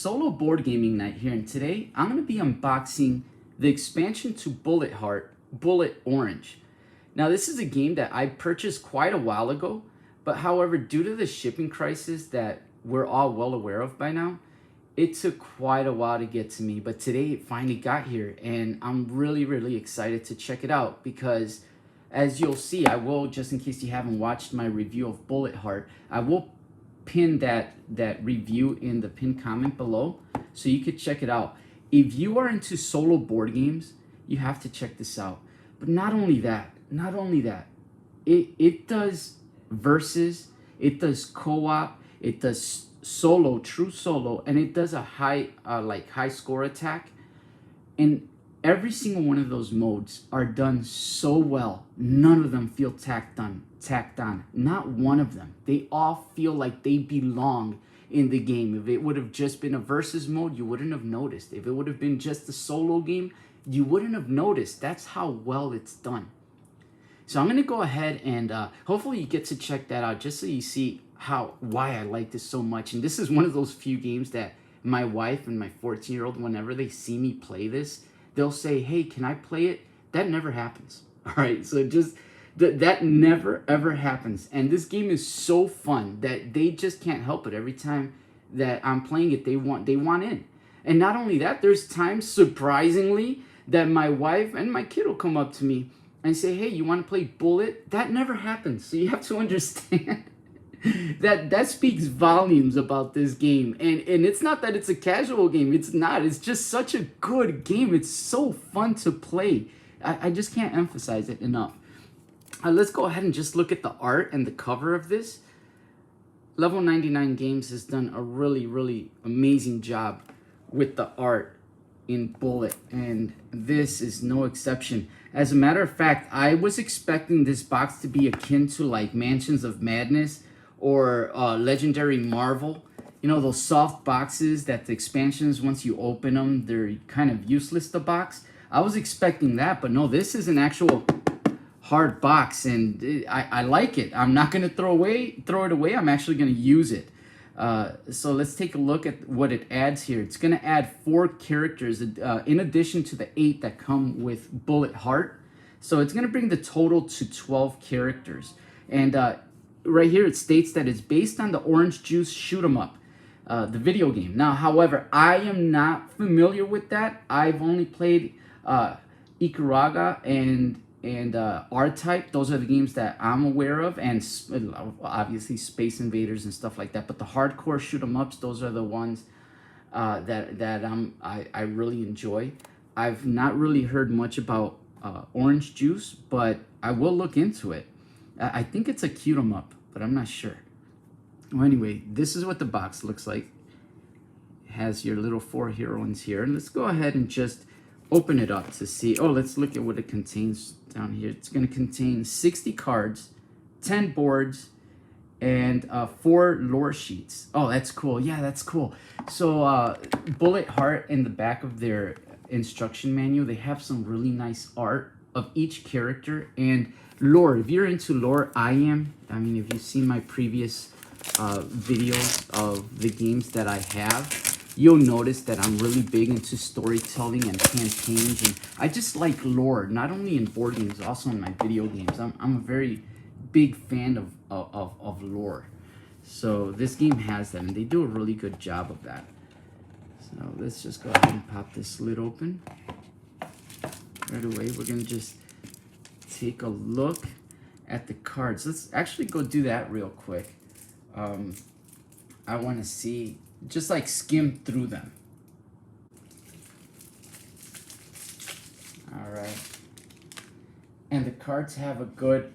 solo board gaming night here, and today I'm going to be unboxing the expansion to Bullet Orange. Now, this is a game that I purchased quite a while ago, but however, due to the shipping crisis that we're all well aware of by now, it took quite a while to get to me, but today it finally got here, and I'm really excited to check it out because, as you'll see, I will, just in case you haven't watched my review of Bullet Heart, I will pin that review in the pinned comment below so you could check it out. If you are into solo board games, you have to check this out. But not only that, it does versus, it does co-op, it does solo, true solo, and it does a high score attack. And every single one of those modes are done so well. None of them feel tacked on. Not one of them. They all feel like they belong in the game. If it would have just been a versus mode, you wouldn't have noticed. If it would have been just a solo game, you wouldn't have noticed. That's how well it's done. So I'm going to go ahead and hopefully you get to check that out just so you see why I like this so much. And this is one of those few games that my wife and my 14-year-old, whenever they see me play this, they'll say, "Hey, can I play it?" That never happens. All right, so just that never ever happens. And this game is so fun that they just can't help it. Every time that I'm playing it, they want in. And not only that, there's times, surprisingly, that my wife and my kid will come up to me and say, "Hey, you want to play Bullet?" That never happens. So you have to understand that speaks volumes about this game. And it's not that it's a casual game. It's not. It's just such a good game. It's so fun to play. I just can't emphasize it enough. Let's go ahead and just look at the art and the cover of this. Level 99 Games has done a really amazing job with the art in Bullet, and this is no exception. As a matter of fact, I was expecting this box to be akin to like Mansions of Madness or Legendary Marvel. You know, those soft boxes that the expansions, once you open them, they're kind of useless to box. I was expecting that, but no, this is an actual hard box, and I like it. I'm not going to throw it away. I'm actually going to use it. So let's take a look at what it adds here. It's going to add 4 characters in addition to the 8 that come with Bullet Heart. So it's going to bring the total to 12 characters. And right here it states that it's based on the Orange Juice Shoot 'em Up, the video game. Now, however, I am not familiar with that. I've only played Ikaruga and R-Type. Those are the games that I'm aware of, and obviously Space Invaders and stuff like that. But the hardcore shoot 'em ups, those are the ones that I really enjoy. I've not really heard much about Orange Juice, but I will look into it. I think it's a cute 'em up, but I'm not sure. Well, anyway, this is what the box looks like. It has your little 4 heroines here, and let's go ahead and just open it up to see. Oh, let's look at what it contains down here. It's going to contain 60 cards, 10 boards, and 4 lore sheets. Oh, that's cool. Yeah, that's cool. So Bullet Heart, in the back of their instruction manual, they have some really nice art of each character and lore. If you're into lore, I am. I mean, if you've seen my previous videos of the games that I have, you'll notice that I'm really big into storytelling and campaigns, and I just like lore, not only in board games, also in my video games. I'm a very big fan of lore. So this game has that, and they do a really good job of that. So let's just go ahead and pop this lid open. Right away, we're gonna just take a look at the cards. Let's actually go do that real quick. I want to see, just like skim through them. All right. And the cards have a good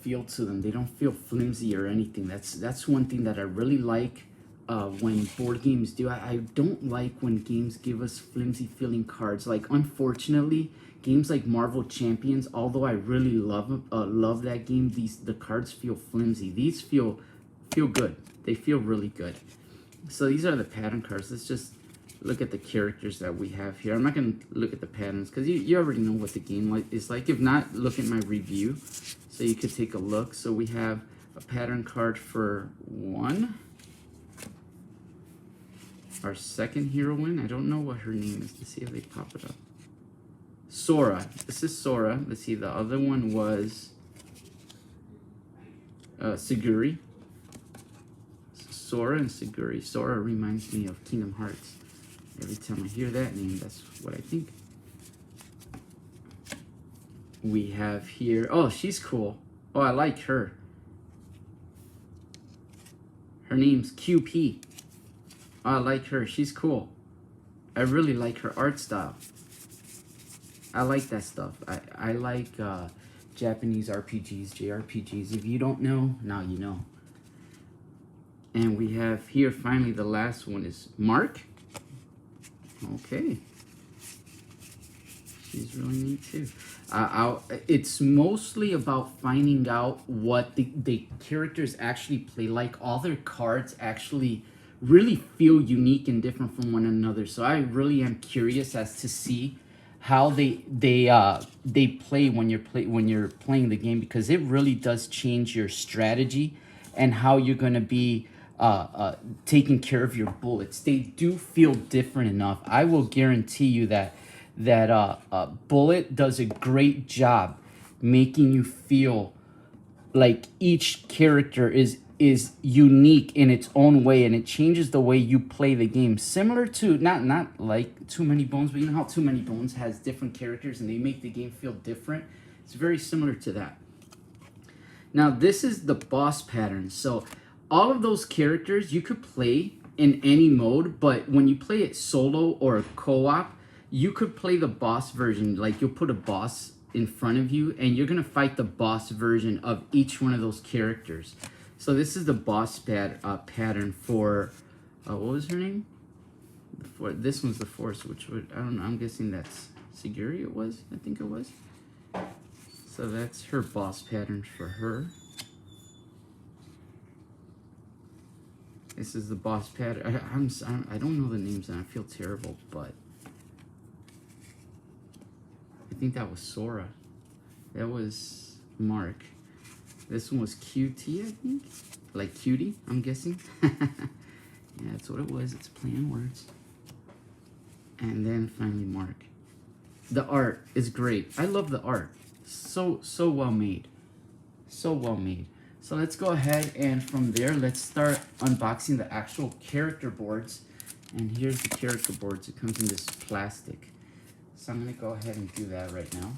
feel to them. They don't feel flimsy or anything. That's one thing that I really like when board games do. I don't like when games give us flimsy feeling cards. Like, unfortunately, games like Marvel Champions, although I really love that game, the cards feel flimsy. These feel good. They feel really good. So these are the pattern cards. Let's just look at the characters that we have here. I'm not going to look at the patterns because you already know what the game is like. If not, look at my review so you could take a look. So we have a pattern card for 1, our second heroine. I don't know what her name is. Let's see if they pop it up. Sora. This is Sora. Let's see, the other one was Siguri. Sora and Siguri. Sora reminds me of Kingdom Hearts. Every time I hear that name, that's what I think. We have here, oh, she's cool. Oh, I like her. Her name's QP. Oh, I like her. She's cool. I really like her art style. I like that stuff. I like Japanese RPGs, JRPGs. If you don't know, now you know. And we have here, finally, the last one is Mark. Okay. She's really neat too. It's mostly about finding out what the characters actually play like. All their cards actually really feel unique and different from one another. So I really am curious as to see how they play when you're playing the game, because it really does change your strategy and how you're gonna be taking care of your bullets. They do feel different enough. I will guarantee you that Bullet does a great job making you feel like each character is unique in its own way, and it changes the way you play the game. Similar to, not like Too Many Bones, but you know how Too Many Bones has different characters and they make the game feel different? It's very similar to that. Now, this is the boss pattern. So all of those characters you could play in any mode, but when you play it solo or co-op, you could play the boss version. Like, you'll put a boss in front of you and you're gonna fight the boss version of each one of those characters. So this is the boss pattern for, what was her name? This one's the Force, which would, I don't know, I'm guessing that's Siguri it was, I think it was. So that's her boss pattern for her. This is the boss pattern. I don't know the names and I feel terrible, but I think that was Sora. That was Mark. This one was QT, I think. Like cutie, I'm guessing. Yeah, that's what it was. It's playing words. And then finally Mark. The art is great. I love the art. So well made. So well made. So let's go ahead and from there, let's start unboxing the actual character boards. And here's the character boards. It comes in this plastic. So I'm going to go ahead and do that right now.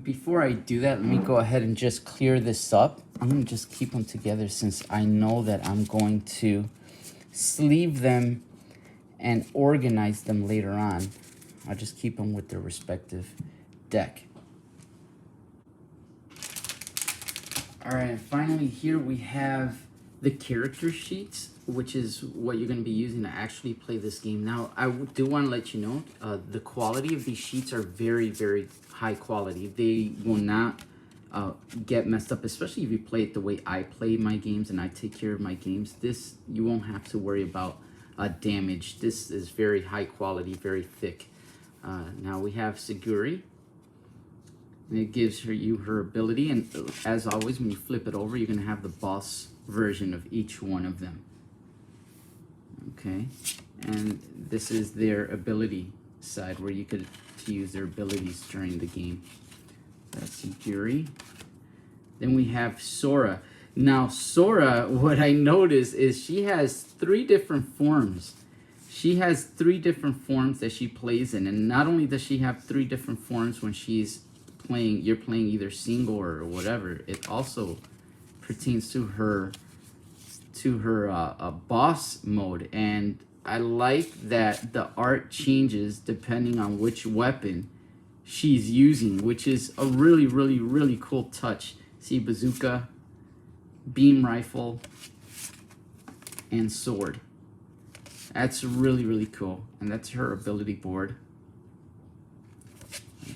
Before I do that, let me go ahead and just clear this up. I'm going to just keep them together since I know that I'm going to sleeve them and organize them later on. I'll just keep them with their respective deck. All right, and finally here we have the character sheets, which is what you're going to be using to actually play this game. Now, I do want to let you know, the quality of these sheets are very, very high quality. They will not get messed up, especially if you play it the way I play my games and I take care of my games. This, you won't have to worry about damage. This is very high quality, very thick. Now we have Siguri. And it gives you her ability, and as always, when you flip it over, you're going to have the boss version of each one of them. Okay, and this is their ability side where you could use their abilities during the game. That's Siguri. Then we have Sora. Now Sora, what I noticed is she has 3 different forms. She has 3 different forms that she plays in, and not only does she have 3 different forms when she's playing, you're playing either single or whatever, it also pertains to her boss mode. And I like that the art changes depending on which weapon she's using, which is a really, really, really cool touch. See, bazooka, beam rifle, and sword. That's really, really cool. And that's her ability board.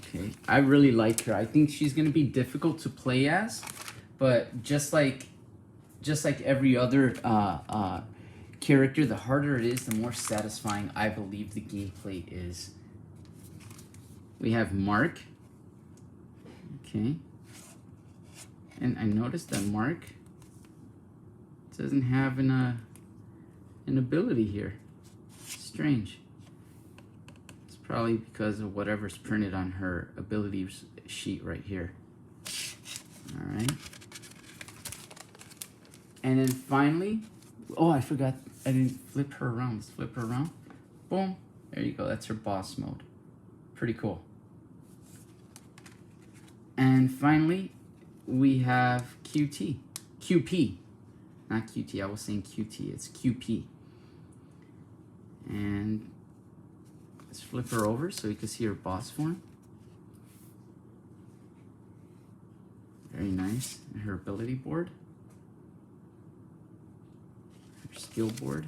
Okay, I really like her. I think she's gonna be difficult to play as, but just like every other character, the harder it is, the more satisfying I believe the gameplay is. We have Mark. Okay, and I noticed that Mark doesn't have an ability here. Strange. It's probably because of whatever's printed on her abilities sheet right here. All right. And then finally, oh, I forgot, I didn't flip her around. Let's flip her around. Boom. There you go. That's her boss mode. Pretty cool. And finally, we have QP. Not QT, I was saying QT, it's QP. And let's flip her over so you can see her boss form. Very nice. And her ability board. Her skill board.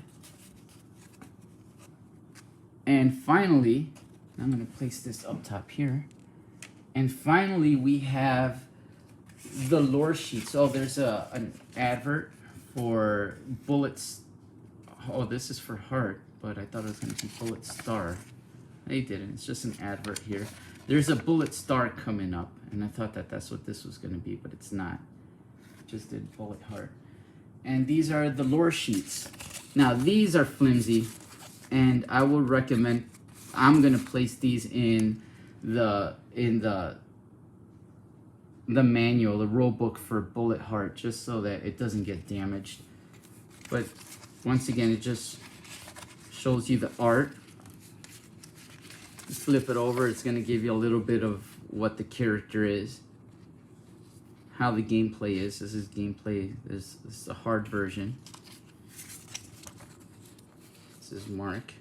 And finally, I'm going to place this up top here. And finally, we have the lore sheets. Oh, there's an advert for bullets. Oh, this is for heart, but I thought it was going to be bullet star. They didn't. It's just an advert here. There's a bullet star coming up, and I thought that that's what this was going to be, but it's not. It just did bullet heart. And these are the lore sheets. Now, these are flimsy, and I would recommend, I'm going to place these in the manual, the rule book for bullet heart, just so that it doesn't get damaged. But once again, it just shows you the art. Flip it over, it's going to give you a little bit of what the character is, how the gameplay is. This is gameplay. This is the hard version. This is Mark.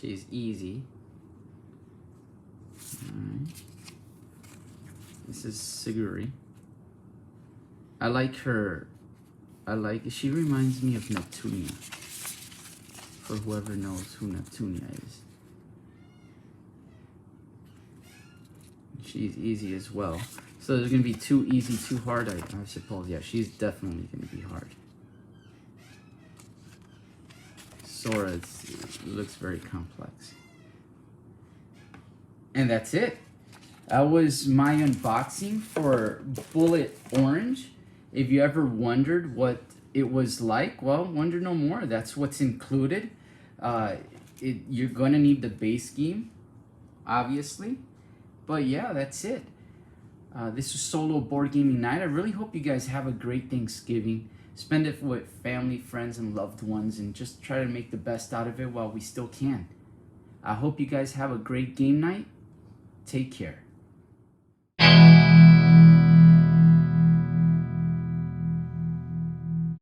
She's easy. Alright. This is Siguri. I like her. She reminds me of Neptunia. For whoever knows who Neptunia is. She's easy as well. So there's going to be too easy, too hard, I suppose. Yeah, she's definitely going to be hard. Sora looks very complex. And that's it. That was my unboxing for Bullet Orange. If you ever wondered what it was like, well, wonder no more. That's what's included. You're going to need the base game, obviously. But yeah, that's it. This was Solo Board Gaming Night. I really hope you guys have a great Thanksgiving. Spend it with family, friends, and loved ones, and just try to make the best out of it while we still can. I hope you guys have a great game night. Take care.